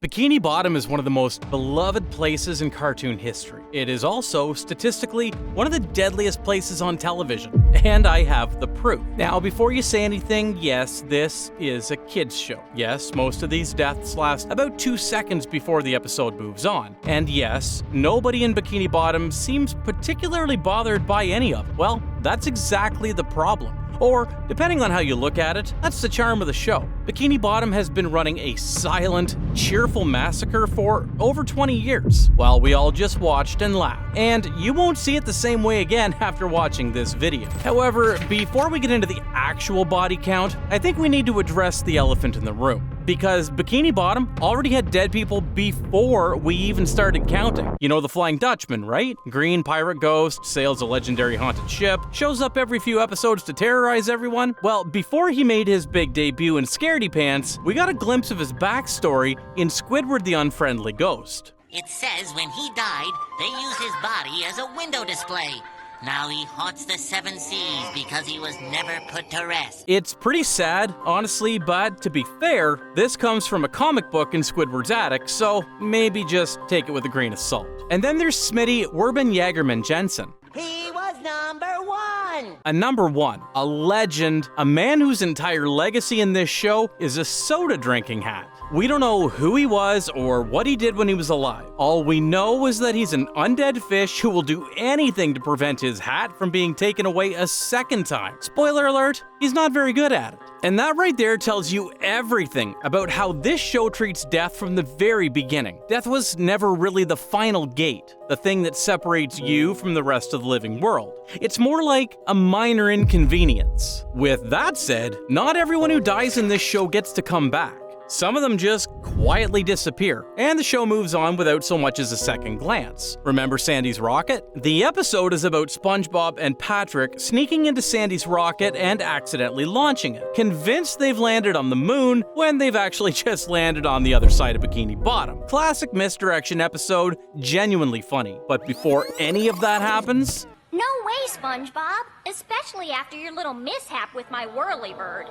Bikini Bottom is one of the most beloved places in cartoon history. It is also, statistically, one of the deadliest places on television. And I have the proof. Now, before you say anything, yes, this is a kids' show. Yes, most of these deaths last about 2 seconds before the episode moves on. And yes, nobody in Bikini Bottom seems particularly bothered by any of it. Well, that's exactly the problem. Or, depending on how you look at it, that's the charm of the show. Bikini Bottom has been running a silent, cheerful massacre for over 20 years, while we all just watched and laughed. And you won't see it the same way again after watching this video. However, before we get into the actual body count, I think we need to address the elephant in the room. Because Bikini Bottom already had dead people before we even started counting. You know the Flying Dutchman, right? Green pirate ghost, sails a legendary haunted ship, shows up every few episodes to terrorize everyone. Well, before he made his big debut in Scaredy Pants, we got a glimpse of his backstory in Squidward the Unfriendly Ghost. It says when he died, they used his body as a window display. Now he haunts the 7 seas because he was never put to rest. It's pretty sad, honestly, but to be fair, this comes from a comic book in Squidward's attic, so maybe just take it with a grain of salt. And then there's Smitty Werben Jagerman Jensen. He was number 1! A number 1, a legend, a man whose entire legacy in this show is a soda drinking hat. We don't know who he was or what he did when he was alive. All we know is that he's an undead fish who will do anything to prevent his hat from being taken away a second time. Spoiler alert, he's not very good at it. And that right there tells you everything about how this show treats death from the very beginning. Death was never really the final gate, the thing that separates you from the rest of the living world. It's more like a minor inconvenience. With that said, not everyone who dies in this show gets to come back. Some of them just quietly disappear, and the show moves on without so much as a second glance. Remember Sandy's rocket? The episode is about SpongeBob and Patrick sneaking into Sandy's rocket and accidentally launching it, convinced they've landed on the moon when they've actually just landed on the other side of Bikini Bottom. Classic misdirection episode, genuinely funny. But before any of that happens... No way, SpongeBob! Especially after your little mishap with my whirlybird.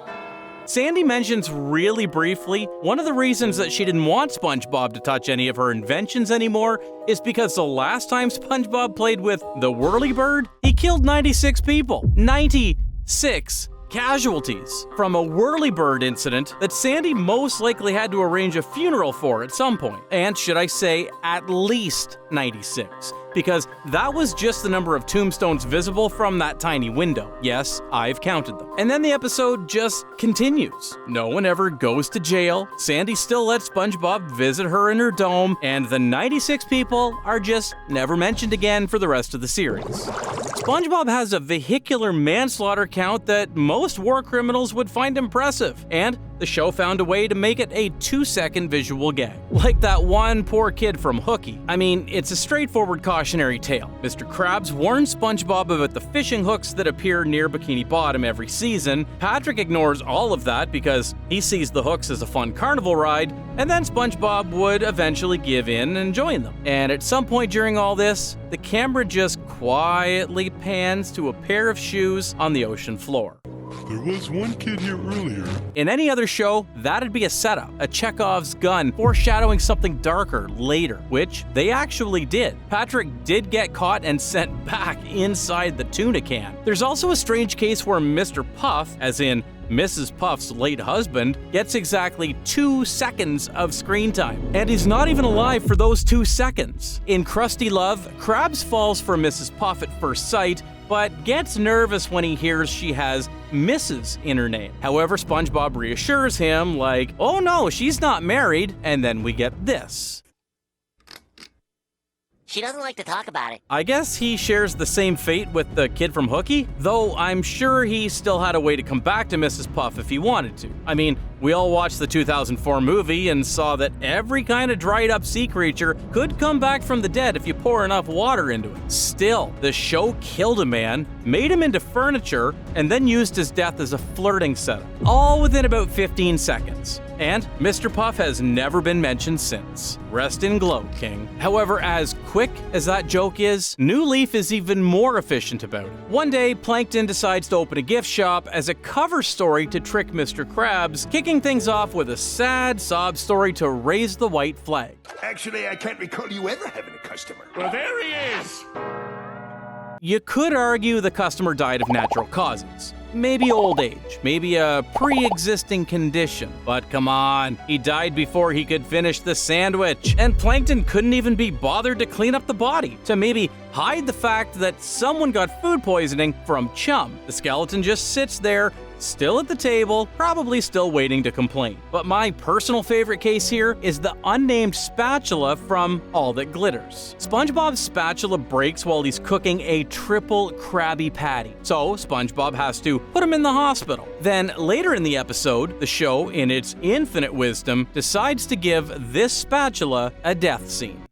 Sandy mentions really briefly one of the reasons that she didn't want SpongeBob to touch any of her inventions anymore is because the last time SpongeBob played with the whirlybird, he killed 96 people. 96 casualties from a whirlybird incident that Sandy most likely had to arrange a funeral for at some point. And should I say, at least 96. Because that was just the number of tombstones visible from that tiny window. Yes, I've counted them. And then the episode just continues. No one ever goes to jail, Sandy still lets SpongeBob visit her in her dome, and the 96 people are just never mentioned again for the rest of the series. SpongeBob has a vehicular manslaughter count that most war criminals would find impressive, and the show found a way to make it a 2-second visual gag. Like that one poor kid from Hooky. I mean, it's a straightforward cautionary tale. Mr. Krabs warns SpongeBob about the fishing hooks that appear near Bikini Bottom every season. Patrick ignores all of that because he sees the hooks as a fun carnival ride, and then SpongeBob would eventually give in and join them. And at some point during all this, the camera just quietly pans to a pair of shoes on the ocean floor. There was one kid here earlier. In any other show, that'd be a setup, a Chekhov's gun, foreshadowing something darker later, which they actually did. Patrick did get caught and sent back inside the tuna can. There's also a strange case where Mr. Puff, as in Mrs. Puff's late husband, gets exactly 2 seconds of screen time. And he's not even alive for those 2 seconds. In Krusty Love, Krabs falls for Mrs. Puff at first sight, but gets nervous when he hears she has Mrs. in her name. However, SpongeBob reassures him like, oh no, she's not married, and then we get this. She doesn't like to talk about it. I guess he shares the same fate with the kid from Hooky, though I'm sure he still had a way to come back to Mrs. Puff if he wanted to. I mean, we all watched the 2004 movie and saw that every kind of dried up sea creature could come back from the dead if you pour enough water into it. Still, the show killed a man, made him into furniture, and then used his death as a flirting setup, all within about 15 seconds. And Mr. Puff has never been mentioned since. Rest in glow, King. However, as quick as that joke is, New Leaf is even more efficient about it. One day, Plankton decides to open a gift shop as a cover story to trick Mr. Krabs, kicking things off with a sad sob story to raise the white flag. Actually, I can't recall you ever having a customer. Well, there he is! You could argue the customer died of natural causes. Maybe old age, maybe a pre-existing condition. But come on, he died before he could finish the sandwich. And Plankton couldn't even be bothered to clean up the body, to maybe hide the fact that someone got food poisoning from Chum. The skeleton just sits there, still at the table, probably still waiting to complain. But my personal favorite case here is the unnamed spatula from All That Glitters. SpongeBob's spatula breaks while he's cooking a triple Krabby Patty, so SpongeBob has to put him in the hospital. Then later in the episode, the show, in its infinite wisdom, decides to give this spatula a death scene.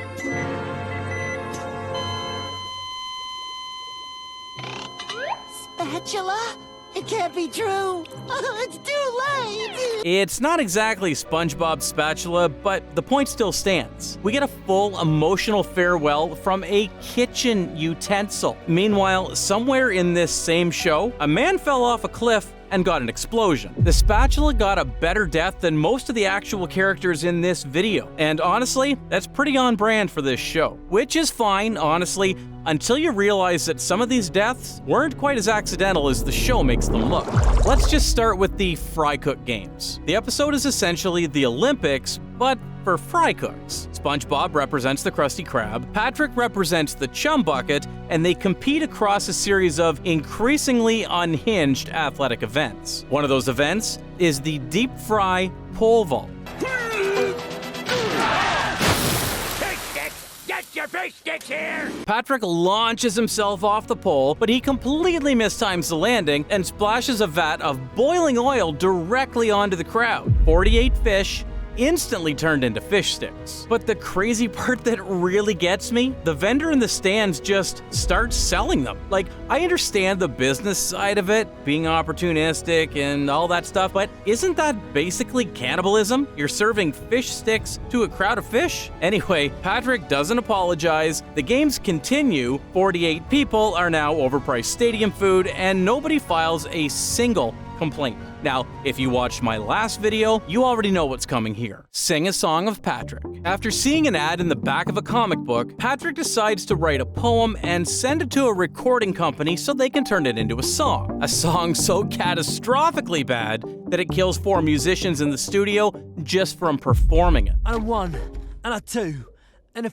Spatula? It can't be true. It's too late. It's not exactly SpongeBob's spatula, but the point still stands. We get a full emotional farewell from a kitchen utensil. Meanwhile, somewhere in this same show, a man fell off a cliff and got an explosion. The spatula got a better death than most of the actual characters in this video. And honestly, that's pretty on brand for this show. Which is fine, honestly, until you realize that some of these deaths weren't quite as accidental as the show makes them look. Let's just start with the fry cook games. The episode is essentially the Olympics, but for fry cooks. SpongeBob represents the Krusty Krab, Patrick represents the Chum Bucket, and they compete across a series of increasingly unhinged athletic events. One of those events is the deep fry pole vault. Get your fish sticks here! Patrick launches himself off the pole, but he completely mistimes the landing and splashes a vat of boiling oil directly onto the crowd. 48 fish instantly turned into fish sticks. But the crazy part that really gets me, the vendor in the stands just starts selling them. Like, I understand the business side of it, being opportunistic and all that stuff, but isn't that basically cannibalism? You're serving fish sticks to a crowd of fish? Anyway, Patrick doesn't apologize, the games continue, 48 people are now overpriced stadium food, and nobody files a single complaint. Now, if you watched my last video, you already know what's coming here. Sing a song of Patrick. After seeing an ad in the back of a comic book, Patrick decides to write a poem and send it to a recording company so they can turn it into a song. A song so catastrophically bad that it kills 4 musicians in the studio just from performing it. And a 1, and a 2, and a...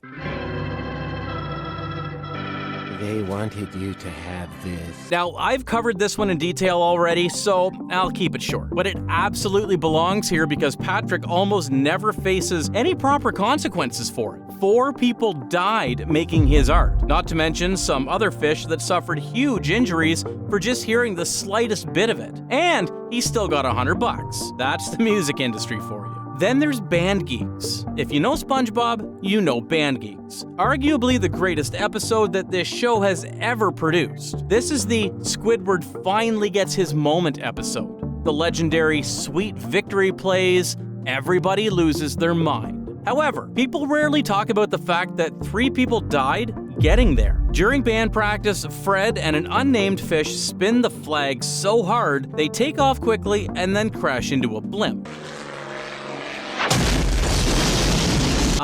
They wanted you to have this. Now, I've covered this one in detail already, so I'll keep it short. But it absolutely belongs here because Patrick almost never faces any proper consequences for it. 4 people died making his art, not to mention some other fish that suffered huge injuries for just hearing the slightest bit of it. And he still got $100. That's the music industry for you. Then there's Band Geeks. If you know SpongeBob, you know Band Geeks. Arguably the greatest episode that this show has ever produced. This is the Squidward finally gets his moment episode. The legendary Sweet Victory plays, everybody loses their mind. However, people rarely talk about the fact that 3 people died getting there. During band practice, Fred and an unnamed fish spin the flag so hard, they take off quickly and then crash into a blimp.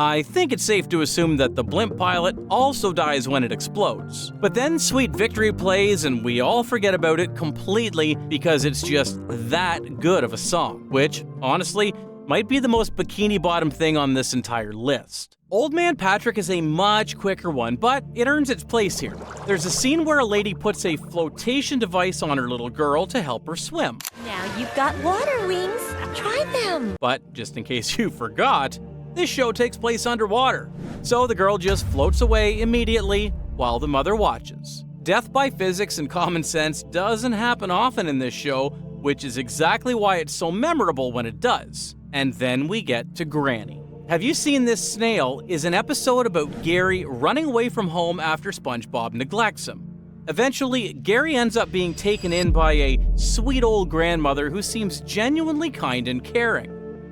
I think it's safe to assume that the blimp pilot also dies when it explodes. But then Sweet Victory plays and we all forget about it completely because it's just that good of a song, which, honestly, might be the most Bikini Bottom thing on this entire list. Old Man Patrick is a much quicker one, but it earns its place here. There's a scene where a lady puts a flotation device on her little girl to help her swim. Now you've got water wings. Try them. But just in case you forgot, this show takes place underwater, so the girl just floats away immediately while the mother watches. Death by physics and common sense doesn't happen often in this show, which is exactly why it's so memorable when it does. And then we get to Granny. Have You Seen This Snail is an episode about Gary running away from home after SpongeBob neglects him. Eventually, Gary ends up being taken in by a sweet old grandmother who seems genuinely kind and caring.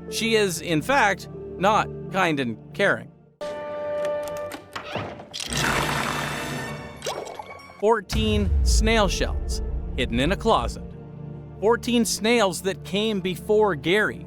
She is, in fact, not kind and caring. 14 snail shells hidden in a closet. 14 snails that came before Gary,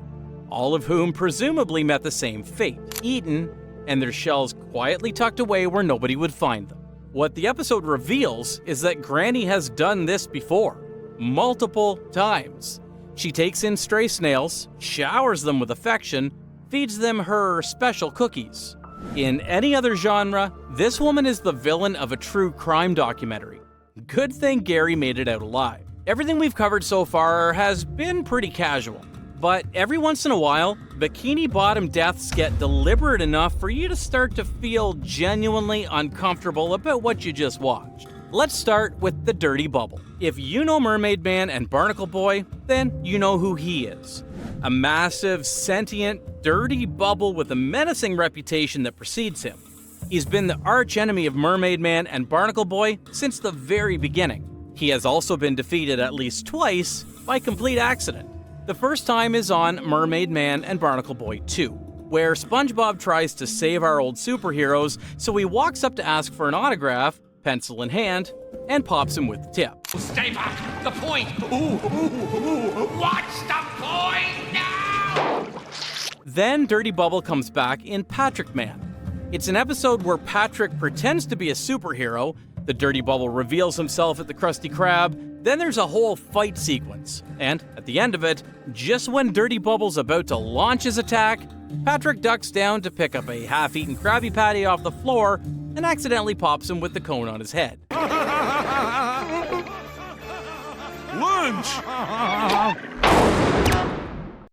all of whom presumably met the same fate, eaten and their shells quietly tucked away where nobody would find them. What the episode reveals is that Granny has done this before, multiple times. She takes in stray snails, showers them with affection, feeds them her special cookies. In any other genre, this woman is the villain of a true crime documentary. Good thing Gary made it out alive. Everything we've covered so far has been pretty casual, but every once in a while, Bikini Bottom deaths get deliberate enough for you to start to feel genuinely uncomfortable about what you just watched. Let's start with the Dirty Bubble. If you know Mermaid Man and Barnacle Boy, then you know who he is. A massive, sentient, dirty bubble with a menacing reputation that precedes him. He's been the arch-enemy of Mermaid Man and Barnacle Boy since the very beginning. He has also been defeated at least twice by complete accident. The first time is on Mermaid Man and Barnacle Boy 2, where SpongeBob tries to save our old superheroes, so he walks up to ask for an autograph, pencil in hand, and pops him with the tip. Stay back! The point! What's the point now? Then Dirty Bubble comes back in Patrick Man. It's an episode where Patrick pretends to be a superhero, the Dirty Bubble reveals himself at the Krusty Krab, then there's a whole fight sequence. And at the end of it, just when Dirty Bubble's about to launch his attack, Patrick ducks down to pick up a half-eaten Krabby Patty off the floor and accidentally pops him with the cone on his head. Lunch!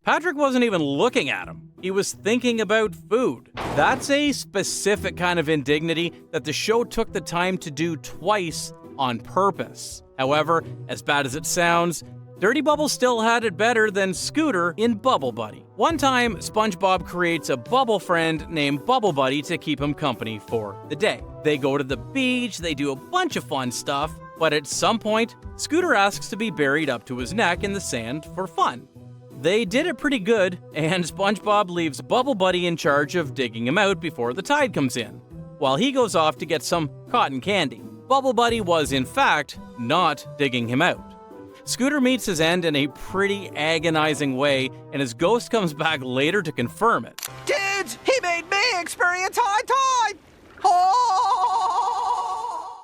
Patrick wasn't even looking at him. He was thinking about food. That's a specific kind of indignity that the show took the time to do twice on purpose. However, as bad as it sounds, Dirty Bubble still had it better than Scooter in Bubble Buddy. One time, SpongeBob creates a bubble friend named Bubble Buddy to keep him company for the day. They go to the beach, they do a bunch of fun stuff, but at some point, Scooter asks to be buried up to his neck in the sand for fun. They did it pretty good, and SpongeBob leaves Bubble Buddy in charge of digging him out before the tide comes in, while he goes off to get some cotton candy. Bubble Buddy was, in fact, not digging him out. Scooter meets his end in a pretty agonizing way, and his ghost comes back later to confirm it. Dudes, he made me experience high tide! Oh!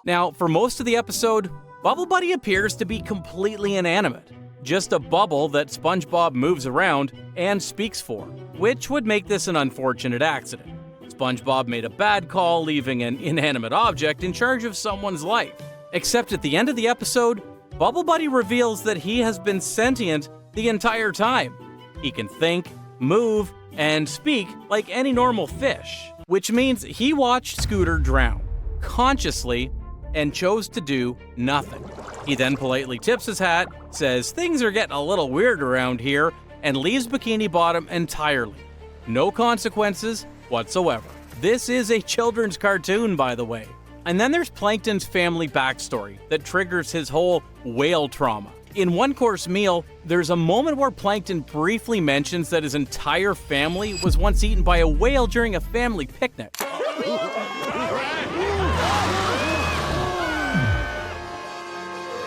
Now, for most of the episode, Bubble Buddy appears to be completely inanimate. Just a bubble that SpongeBob moves around and speaks for, which would make this an unfortunate accident. SpongeBob made a bad call leaving an inanimate object in charge of someone's life. Except at the end of the episode, Bubble Buddy reveals that he has been sentient the entire time. He can think, move, and speak like any normal fish, which means he watched Scooter drown, consciously, and chose to do nothing. He then politely tips his hat, says things are getting a little weird around here, and leaves Bikini Bottom entirely. No consequences whatsoever. This is a children's cartoon, by the way. And then there's Plankton's family backstory that triggers his whole whale trauma. In One Course Meal, there's a moment where Plankton briefly mentions that his entire family was once eaten by a whale during a family picnic.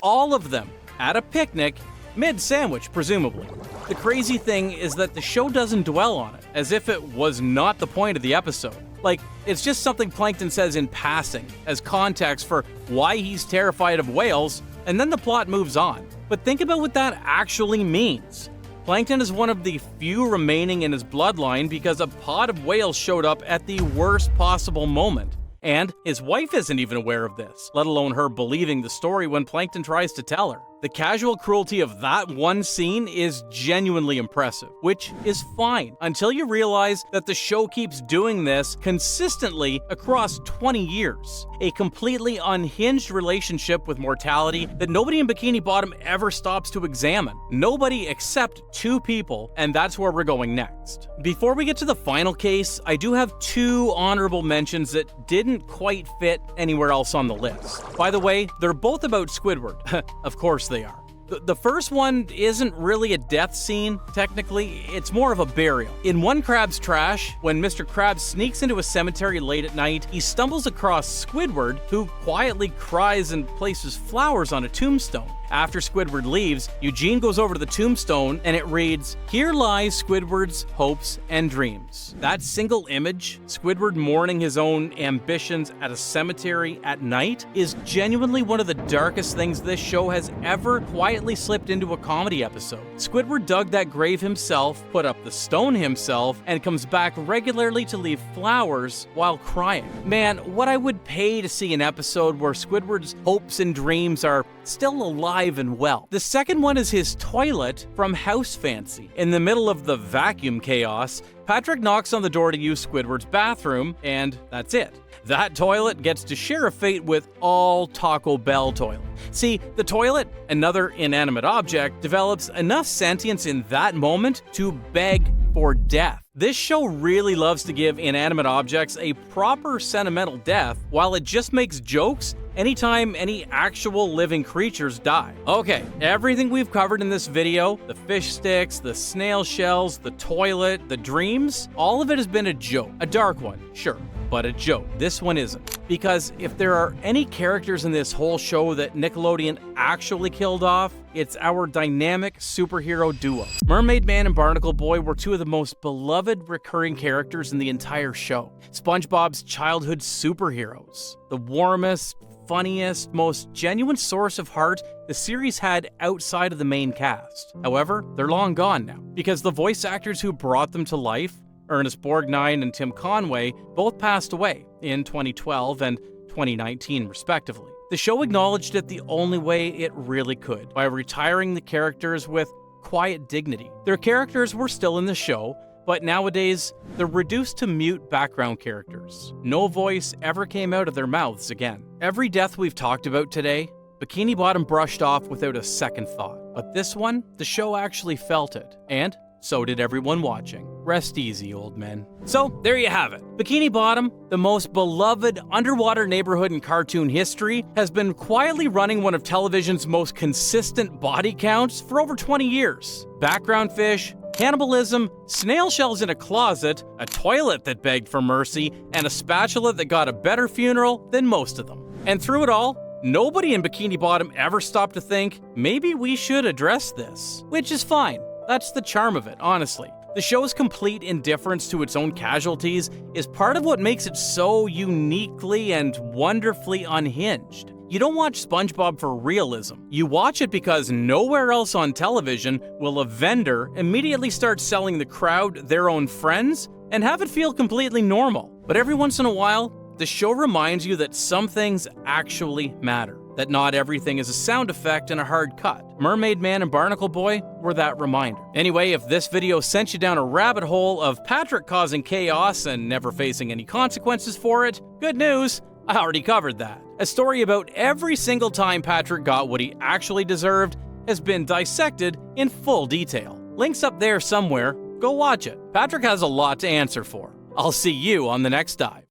All of them at a picnic, mid-sandwich, presumably. The crazy thing is that the show doesn't dwell on it, as if it was not the point of the episode. Like, it's just something Plankton says in passing, as context for why he's terrified of whales, and then the plot moves on. But think about what that actually means. Plankton is one of the few remaining in his bloodline because a pod of whales showed up at the worst possible moment. And his wife isn't even aware of this, let alone her believing the story when Plankton tries to tell her. The casual cruelty of that one scene is genuinely impressive, which is fine until you realize that the show keeps doing this consistently across 20 years. A completely unhinged relationship with mortality that nobody in Bikini Bottom ever stops to examine. Nobody except two people, and that's where we're going next. Before we get to the final case, I do have two honorable mentions that didn't quite fit anywhere else on the list. By the way, they're both about Squidward. Of course they are. The first one isn't really a death scene, technically, it's more of a burial. In One Crab's Trash, when Mr. Krabs sneaks into a cemetery late at night, he stumbles across Squidward, who quietly cries and places flowers on a tombstone. After Squidward leaves, Eugene goes over to the tombstone and it reads, "Here lies Squidward's hopes and dreams." That single image, Squidward mourning his own ambitions at a cemetery at night, is genuinely one of the darkest things this show has ever quietly slipped into a comedy episode. Squidward dug that grave himself, put up the stone himself, and comes back regularly to leave flowers while crying. Man, what I would pay to see an episode where Squidward's hopes and dreams are still alive and well. The second one is his toilet from House Fancy. In the middle of the vacuum chaos, Patrick knocks on the door to use Squidward's bathroom, and that's it. That toilet gets to share a fate with all Taco Bell toilets. See, the toilet, another inanimate object, develops enough sentience in that moment to beg for death. This show really loves to give inanimate objects a proper sentimental death, while it just makes jokes anytime any actual living creatures die. Okay, everything we've covered in this video, the fish sticks, the snail shells, the toilet, the dreams, all of it has been a joke. A dark one, sure, but a joke. This one isn't. Because if there are any characters in this whole show that Nickelodeon actually killed off, it's our dynamic superhero duo. Mermaid Man and Barnacle Boy were two of the most beloved recurring characters in the entire show. SpongeBob's childhood superheroes. The warmest, funniest, most genuine source of heart the series had outside of the main cast. However, they're long gone now, because the voice actors who brought them to life, Ernest Borgnine and Tim Conway, both passed away in 2012 and 2019 respectively. The show acknowledged it the only way it really could, by retiring the characters with quiet dignity. Their characters were still in the show, but nowadays, they're reduced to mute background characters. No voice ever came out of their mouths again. Every death we've talked about today, Bikini Bottom brushed off without a second thought. But this one, the show actually felt it. And so did everyone watching. Rest easy, old men. So, there you have it. Bikini Bottom, the most beloved underwater neighborhood in cartoon history, has been quietly running one of television's most consistent body counts for over 20 years. Background fish, cannibalism, snail shells in a closet, a toilet that begged for mercy, and a spatula that got a better funeral than most of them. And through it all, nobody in Bikini Bottom ever stopped to think, maybe we should address this. Which is fine. That's the charm of it, honestly. The show's complete indifference to its own casualties is part of what makes it so uniquely and wonderfully unhinged. You don't watch SpongeBob for realism. You watch it because nowhere else on television will a vendor immediately start selling the crowd their own friends and have it feel completely normal. But every once in a while, the show reminds you that some things actually matter. That not everything is a sound effect and a hard cut. Mermaid Man and Barnacle Boy were that reminder. Anyway, if this video sent you down a rabbit hole of Patrick causing chaos and never facing any consequences for it, good news, I already covered that. A story about every single time Patrick got what he actually deserved has been dissected in full detail. Link's up there somewhere, go watch it. Patrick has a lot to answer for. I'll see you on the next dive.